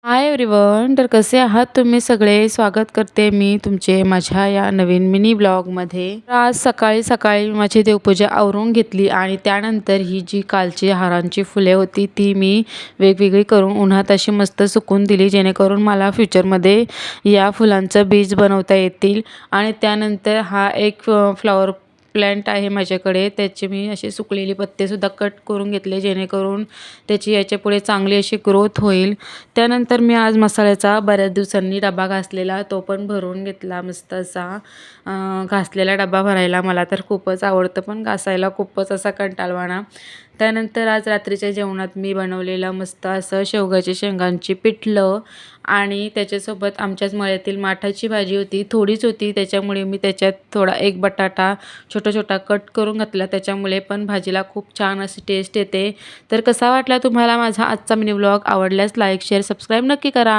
Hi everyone. तर कसे आहात तुम्ही सगळे? स्वागत करते मी तुमचे माझ्या या नवीन मिनी ब्लॉगमध्ये. आज सकाळी सकाळी माझी देवपूजा आवरून घेतली आणि त्यानंतर ही जी कालची हारांची फुले होती ती मी वेगवेगळी करून उन्हात अशी मस्त सुकून दिली, जेणेकरून मला फ्युचरमध्ये या फुलांचं बीज बनवता येतील. आणि त्यानंतर हा एक फ्लॉवर प्लॅन्ट आहे माझ्याकडे, त्याचे मी असे सुकलेले पत्तेसुद्धा कट करून घेतले, जेणेकरून त्याची याच्यापुढे चांगली अशी ग्रोथ होईल. त्यानंतर मी आज मसाल्याचा बऱ्याच दिवसांनी डबा घासलेला तो पण भरून घेतला. मस्त असा घासलेला डबा भरायला मला तर खूपच आवडतं, पण घासायला खूपच असा कंटाळवाणा. त्यानंतर आज रात्रीच्या जेवणात मी बनवलेलं मस्त असं शेवगाच्या शेंगांची पिठलं आणि त्याच्यासोबत आमच्याच मळ्यातील माठाची भाजी होती. थोडीच होती, त्याच्यामुळे मी त्याच्यात थोडा एक बटाटा छोटा छोटा कट करून घातला, त्याच्यामुळे पण भाजीला खूप छान अशी टेस्ट येते. तर कसा वाटला तुम्हाला माझा आजचा मिनी व्लॉग? आवडल्यास लाईक शेअर सबस्क्राईब नक्की करा.